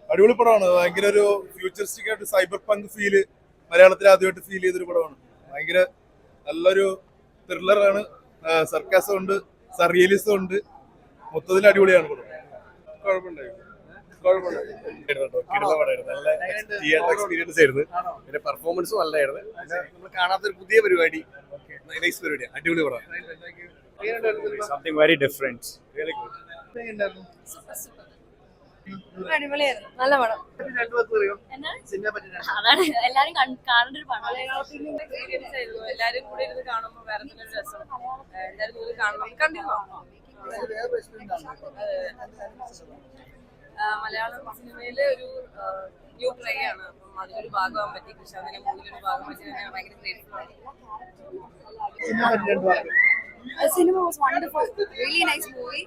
അടിപൊളി പടമാണ്. ഭയങ്കര ഒരു ഫ്യൂച്ചറിസ്റ്റിക് ആയിട്ട് സൈബർ പങ്ക് ഫീല് മലയാളത്തിൽ ആദ്യമായിട്ട് ഫീൽ ചെയ്തൊരു പടമാണ്. ഭയങ്കര നല്ലൊരു ത്രില്ലറാണ്. സർക്കാസം ഉണ്ട്, സർറിയലിസം ഉണ്ട്. മൊത്തത്തിൽ അടിപൊളിയാണ് പടം. നല്ല തിയേറ്റർ എക്സ്പീരിയൻസ് ആയിരുന്നു. പിന്നെ പെർഫോമൻസും നല്ലായിരുന്നു. നമ്മൾ കാണാത്തൊരു പുതിയ പരിപാടി, നൈസ് പരിപാടിയാണ്. അടിപൊളി പടം. Something very different. അടിപൊളിയായിരുന്നു. നല്ല പടം. അതാണ് എല്ലാരും കാണേണ്ട ഒരു പടം. എക്സ്പീരിയൻസ് ആയിരുന്നു. എല്ലാരും കൂടെ ഇരുന്ന് കാണുമ്പോൾ വേറെ തന്നെ ഒരു രസം. എല്ലാരും കൂടി കാണണം. കണ്ടിരുന്നോ? മലയാളം സിനിമയില് ഒരു ന്യൂ ട്രൈ ആണ്. അപ്പം അതിലൊരു ഭാഗമാകാൻ പറ്റി. കൃഷ്ണന്റെ മൂവിലൊരു ഭാഗം പറ്റി ഭയങ്കര ഗ്രേറ്റ്ഫുൾ ആണ്. Cinema was wonderful, really nice movie.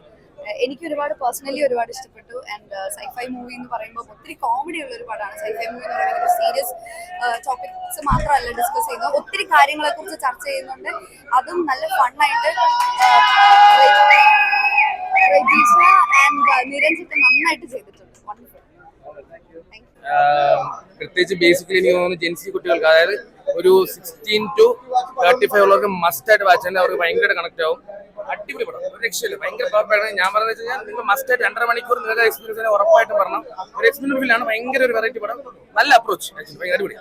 എനിക്ക് ഒരുപാട് പേഴ്സണലി ഒരുപാട് ഇഷ്ടപ്പെട്ടു. ആൻഡ് സൈഫൈ മൂവി എന്ന് പറയുമ്പോൾ ഒത്തിരി കോമഡി ഉള്ള ഒരു പടമാണ്. സൈഫൈ മൂവി എന്ന് പറയുന്നത് സീരിയസ് ടോപ്പിക്സ് മാത്രമല്ല ഡിസ്കസ് ചെയ്യുന്നത്, ഒത്തിരി കാര്യങ്ങളെ കുറിച്ച് ചർച്ച ചെയ്യുന്നുണ്ട്. അതും നല്ല ഫണ്ണായിട്ട് രജീഷ ആൻഡ് നിരഞ്ജിത്ത് നന്നായിട്ട് ചെയ്തിട്ടുണ്ട്. വണ്ടർഫുൾ. പ്രത്യേകിച്ച് ബേസിക്കലി എനിക്ക് തോന്നുന്നു ജെൻസി കുട്ടികൾക്ക്, അതായത് ഒരു 16 to 35 ഉള്ളവർക്ക് മസ്റ്റ് ആയിട്ട് വാച്ച് ചെയ്യാൻ അവർക്ക് ഭയങ്കര കണക്ട് ആവും. അടിപൊളി പടം, ഒരു രക്ഷയില്ല, ഭയങ്കര പെർഫെക്റ്റ്. ഞാൻ പറഞ്ഞത് വെച്ച് കഴിഞ്ഞാൽ നിങ്ങൾ മസ്റ്റ് ആയിട്ട് 2.5 മണിക്കൂർ നിങ്ങൾക്ക് എക്സ്പീരിയൻസ് ഉറപ്പായിട്ടും പറഞ്ഞു. ഒരു എക്സ്പീരിയൻസ് ഫീലാണ്. ഭയങ്കര ഒരു വെറൈറ്റി പടം, നല്ല അപ്രോച്ച്, ഭയങ്കര അടിപൊളി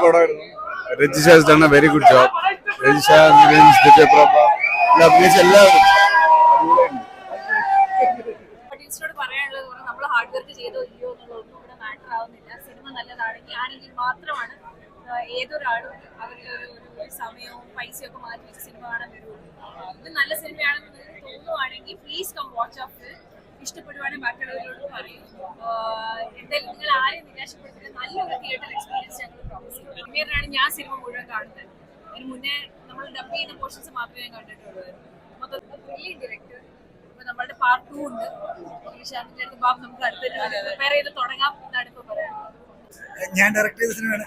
പടമായിരുന്നു. Rajisha has done a very good job. Rajisha, Niranj, Divya Prabha എല്ലാവരും പറയാനുള്ളത് നമ്മൾ ഹാർഡ് വർക്ക് ചെയ്തോ ഇല്ലയോ എന്നുള്ളതൊന്നും ഇവിടെ മാറ്റർ ആവുന്നില്ല. സിനിമ നല്ലതാണെങ്കിൽ ആണെങ്കിൽ മാത്രമാണ് ഏതൊരാളും അവരുടെ ഒരു സമയവും പൈസയും ഒക്കെ മാറ്റി വെച്ച് സിനിമ കാണാൻ വരുള്ളൂ. ഇത് നല്ല സിനിമയാണെന്ന് നിങ്ങൾക്ക് തോന്നുവാണെങ്കിൽ പ്ലീസ് കം വാച്ച് ഓഫ്. ഇഷ്ടപ്പെടുവാണെങ്കിൽ ബാക്കിയുള്ളവരോട് പറയും. എന്തായാലും നിങ്ങൾ ആരെയും നിരാശപ്പെടുത്തില്ല. നല്ലൊരു തിയേറ്റർ എക്സ്പീരിയൻസ് ഞങ്ങൾ പ്രോമിസ് ചെയ്യും. പിന്നീടാണ് ഞാൻ സിനിമ മുഴുവൻ കാണുന്നത്. അതിന് മുന്നേ നമ്മൾ ഡബ് ചെയ്യുന്ന പോർഷൻസ് മാത്രമേ ഞാൻ കണ്ടിട്ടുള്ളൂ. മൊത്തത്തിൽ ബ്രില്യന്റ് ഡയറക്ടർ. നമ്മളുടെ പാർട്ട് 2 ഉണ്ട്. ബാബു നമുക്ക് അടുത്തിട്ട് പ്രിപ്പയർ ചെയ്ത് തുടങ്ങാം എന്നാണ് ഇപ്പൊ പറയാനുള്ളത്. ഞാൻ ഡയറക്ട് ചെയ്ത സിനിമയാണ്.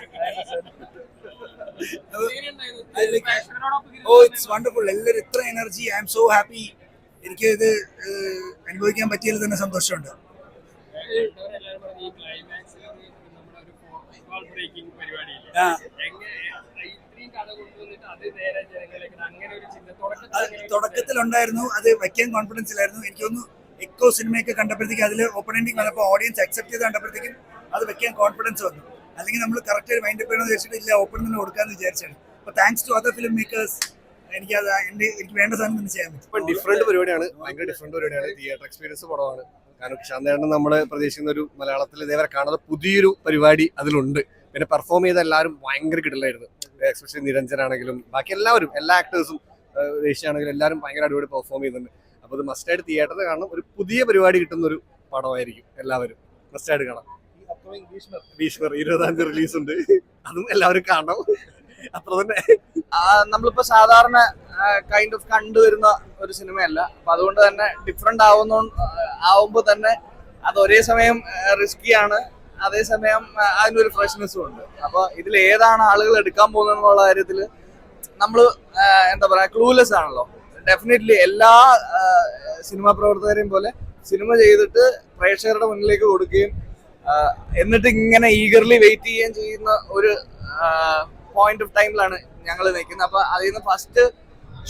It's wonderful. എല്ലാവരും ഇത്ര energy. I M so happy. എനിക്ക് ഇത് അനുഭവിക്കാൻ പറ്റിയതിൽ തന്നെ സന്തോഷമുണ്ട്. തുടക്കത്തിലുണ്ടായിരുന്നു, അത് വയ്ക്കാൻ കോൺഫിഡൻസ് ഇല്ലായിരുന്നു. എനിക്കൊന്ന് എക്കോ സിനിമയൊക്കെ കണ്ടപ്പോഴത്തേക്കും അതിൽ ഓപ്പൺ എൻഡിങ് വന്നപ്പോൾ ഓഡിയൻസ് അക്സെപ്റ്റ് ചെയ്ത് കണ്ടപ്പോഴത്തേക്കും അത് വെക്കാൻ കോൺഫിഡൻസ് വന്നു. അല്ലെങ്കിൽ നമ്മൾ കറക്റ്റ് ഒരു മൈൻഡ് ചെയ്യണമെന്ന് വെച്ചിട്ട് ഇല്ല, ഓപ്പൺ തന്നെ കൊടുക്കാമെന്ന് വിചാരിച്ചാണ്. അപ്പോൾ thanks to other film makers എനിക്കത് എനിക്ക് വേണ്ട സാധനം തന്നെ ചെയ്യാൻ പറ്റും. ഇപ്പം ഡിഫറെന്റ് പരിപാടിയാണ്, ഭയങ്കര ഡിഫറെന്റ് പരിപാടിയാണ്. തിയേറ്റർ എക്സ്പീരിയൻസ് പടമാണ്. കാരണം ശാന്തേട്ടൻ നമ്മൾ പ്രതീക്ഷിക്കുന്ന ഒരു മലയാളത്തിൽ ഇതേവരെ കാണുന്ന പുതിയൊരു പരിപാടി അതിലുണ്ട്. പിന്നെ പെർഫോം ചെയ്ത എല്ലാവരും ഭയങ്കര കിടലായിരുന്നു. എക്സ്പെഷ്യലി നിരഞ്ജൻ ആണെങ്കിലും ബാക്കി എല്ലാവരും, എല്ലാ ആക്ടേഴ്സും, ദേശീയാണെങ്കിലും എല്ലാവരും ഭയങ്കര അടിപൊളി പെർഫോം ചെയ്യുന്നുണ്ട്. അപ്പോൾ ഇത് മസ്റ്റായിട്ട് തിയേറ്ററിൽ കാണണം. ഒരു പുതിയ പരിപാടി കിട്ടുന്ന ഒരു പടമായിരിക്കും. എല്ലാവരും മസ്റ്റായിട്ട് കാണാം. ഭീഷ്മർ 20-ാം തീയതി റിലീസ് ഉണ്ട്. അതും എല്ലാവരും കാണണം. അത്ര തന്നെ. നമ്മളിപ്പോ സാധാരണ കൈൻഡ് ഓഫ് കണ്ടുവരുന്ന ഒരു സിനിമയല്ല. അപ്പൊ അതുകൊണ്ട് തന്നെ ഡിഫറെന്റ് ആവുമ്പോ തന്നെ അത് ഒരേ സമയം റിസ്കിയാണ്, അതേസമയം അതിനൊരു ഫ്രഷ്നെസ്സും ഉണ്ട്. അപ്പൊ ഇതിൽ ഏതാണ് ആളുകൾ എടുക്കാൻ പോകുന്നതെന്നുള്ള കാര്യത്തിൽ നമ്മൾ എന്താ പറയാ, ക്ലൂലെസ് ആണല്ലോ. ഡെഫിനറ്റ്ലി എല്ലാ സിനിമാ പ്രവർത്തകരെയും പോലെ സിനിമ ചെയ്തിട്ട് പ്രേക്ഷകരുടെ മുന്നിലേക്ക് കൊടുക്കുകയും എന്നിട്ട് ഇങ്ങനെ ഈഗർലി വെയിറ്റ് ചെയ്യുകയും ചെയ്യുന്ന ഒരു പോയിന്റ് ഓഫ് ടൈമിലാണ് ഞങ്ങൾ നിൽക്കുന്നത്. അപ്പൊ അതിൽ നിന്ന് ഫസ്റ്റ്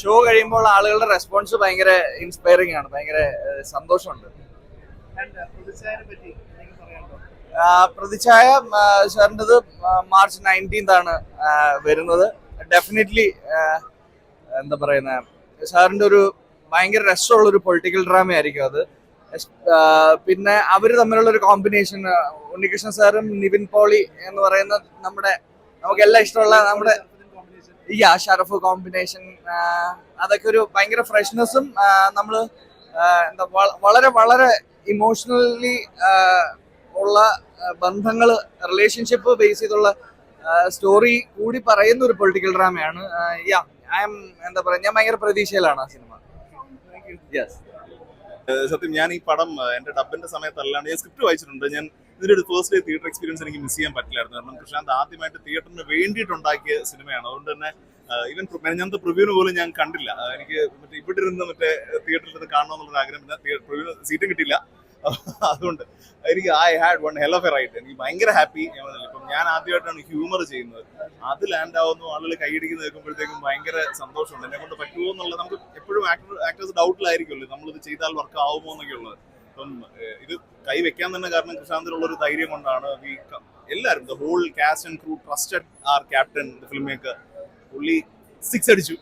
ഷോ കഴിയുമ്പോൾ ആളുകളുടെ റെസ്പോൺസ് ഭയങ്കര ഇൻസ്പയറിംഗ് ആണ്, ഭയങ്കര സന്തോഷമുണ്ട്. പ്രതിച്ഛായ സാറിൻ്റെത് മാർച്ച് 19 ആണ് വരുന്നത്. ഡെഫിനറ്റ്ലി എന്താ പറയുന്ന, സാറിൻ്റെ ഒരു ഭയങ്കര രസമുള്ള ഒരു പൊളിറ്റിക്കൽ ഡ്രാമ ആയിരിക്കും അത്. പിന്നെ അവർ തമ്മിലുള്ള ഒരു കോമ്പിനേഷൻ, ഉണ്ണികൃഷ്ണൻ സാറും നിവിൻ പോളി എന്ന് പറയുന്ന നമുക്കെല്ലാം ഇഷ്ടമുള്ള നമ്മുടെ ഷറഫ് കോമ്പിനേഷൻ, അതൊക്കെ ഒരു ഭയങ്കര ഫ്രഷ്നെസ്സും നമ്മൾ എന്താ വളരെ വളരെ ഇമോഷണലി ഉള്ള ബന്ധങ്ങൾ, റിലേഷൻഷിപ്പ് ബേസ് ചെയ്തുള്ള സ്റ്റോറി കൂടി പറയുന്ന ഒരു പൊളിറ്റിക്കൽ ഡ്രാമയാണ്. എന്താ പറയാ, ഞാൻ ഭയങ്കര പ്രതീക്ഷയിലാണ് ആ സിനിമ. സത്യം ഞാൻ ഈ പടം എന്റെ ഡബിന്റെ സമയത്തല്ലാണ്ട് ഞാൻ സ്ക്രിപ്റ്റ് വായിച്ചിട്ടുണ്ട്. ഞാൻ ഇതിന്റെ ഒരു ഫസ്റ്റ് ഡേ തിയേറ്റർ എക്സ്പീരിയൻസ് എനിക്ക് മിസ് ചെയ്യാൻ പറ്റില്ലായിരുന്നു. കാരണം കൃഷ്ണാന്ത് ആദ്യമായിട്ട് തിയേറ്ററിന് വേണ്ടിയിട്ടുണ്ടാക്കിയ സിനിമയാണ്. അതുകൊണ്ട് തന്നെ ഈവൻ ഞാനത്തെ പ്രിവ്യൂവിന് പോലും ഞാൻ കണ്ടില്ല. എനിക്ക് ഇവിടെ ഇരുന്ന് തിയേറ്ററിൽ നിന്ന് കാണണമെന്നുള്ള ആഗ്രഹം, പിന്നെ പ്രിവ്യൂ സീറ്റും കിട്ടിയില്ല. അതുകൊണ്ട് എനിക്ക് I had one hell of a ride. എനിക്ക് ഭയങ്കര ഹാപ്പി. ഇപ്പം ഞാൻ ആദ്യമായിട്ടാണ് ഹ്യൂമർ ചെയ്യുന്നത്, അത് ലാൻഡ് ആവുന്നു, ആളുകൾ കൈയടിക്കുന്ന കേൾക്കുമ്പോഴത്തേക്കും ഭയങ്കര സന്തോഷമുണ്ട്. എന്നെ കൊണ്ട് പറ്റുമോ എന്നുള്ളത് നമുക്ക് എപ്പോഴും ആക്ടേഴ്സ് ഡൗട്ടിലായിരിക്കുമല്ലോ, നമ്മളിത് ചെയ്താൽ വർക്ക് ആവുമോ എന്നൊക്കെ ഉള്ളത്. അപ്പം ഇത് കൈ വെക്കാൻ തന്നെ കാരണം കൃഷാന്തിലുള്ള ഒരു ധൈര്യം കൊണ്ടാണ്. എല്ലാവരും the whole cast and crew trusted our captain film maker. പുള്ളി 6 അടിച്ചു.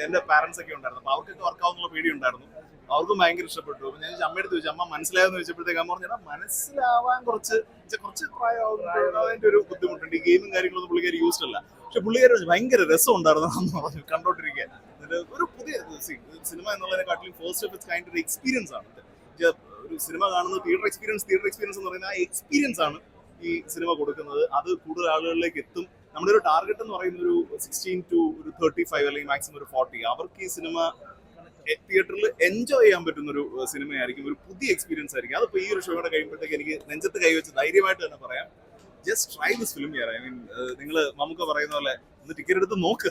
എന്റെ പാരന്റ്സ് ഒക്കെ ഉണ്ടായിരുന്നു, അപ്പൊ അവർക്കൊക്കെ വർക്കാവുന്നുള്ള പേടി ഉണ്ടായിരുന്നു. അവർക്കും ഭയങ്കര ഇഷ്ടപ്പെട്ടു. അപ്പൊ ഞാൻ അമ്മയെടുത്ത് ചോദിച്ചു, അമ്മ മനസ്സിലായെന്ന് ചോദിച്ചപ്പോഴത്തേക്ക് അമ്മ പറഞ്ഞാൽ മനസ്സിലാവാൻ കുറച്ച് പ്രായമാകുന്നതിന്റെ ഒരു ബുദ്ധിമുട്ടുണ്ട്. ഈ ഗെയിമും കാര്യങ്ങളൊന്നും പുള്ളിക്കാരി യൂസ്ഡ് അല്ല. പക്ഷെ പുള്ളിക്കാരി ഭയങ്കര രസം ഉണ്ടായിരുന്നു എന്ന് പറഞ്ഞു കണ്ടോണ്ടിരിക്കാൻ. ഒരു പുതിയ സിനിമ എന്നുള്ളതിനെക്കാട്ടിലും ഫസ്റ്റ് ഓഫ് ഇറ്റ്സ് കൈൻഡ് ഒരു എക്സ്പീരിയൻസ് ആണ്. ഒരു സിനിമ കാണുന്നത് തിയേറ്റർ എക്സ്പീരിയൻസ് എന്ന് പറയുന്ന ആ എക്സ്പീരിയൻസ് ആണ് ഈ സിനിമ കൊടുക്കുന്നത്. അത് കൂടുതൽ ആളുകളിലേക്ക് എത്തും. നമ്മുടെ ഒരു ടാർഗറ്റ് എന്ന് പറയുന്ന ഒരു 16 to 35 അല്ലെങ്കിൽ മാക്സിമം ഒരു 40, അവർക്ക് ഈ സിനിമ തിയേറ്ററിൽ എൻജോയ് ചെയ്യാൻ പറ്റുന്ന ഒരു സിനിമയായിരിക്കും, ഒരു പുതിയ എക്സ്പീരിയൻസ് ആയിരിക്കും. അതിപ്പോ ഈ ഒരു ഷോയുടെ കഴിയുമ്പോഴത്തേക്ക് എനിക്ക് നെഞ്ചത്ത് കൈവച്ച് ധൈര്യമായിട്ട് തന്നെ പറയാം, just try this film here. I mean, നിങ്ങൾ നമുക്ക് പറയുന്ന പോലെ ഒന്ന് ടിക്കറ്റ് എടുത്ത് നോക്ക്.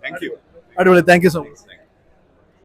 Thank you. അടിപൊളി, താങ്ക് യു സോ മച്ച്.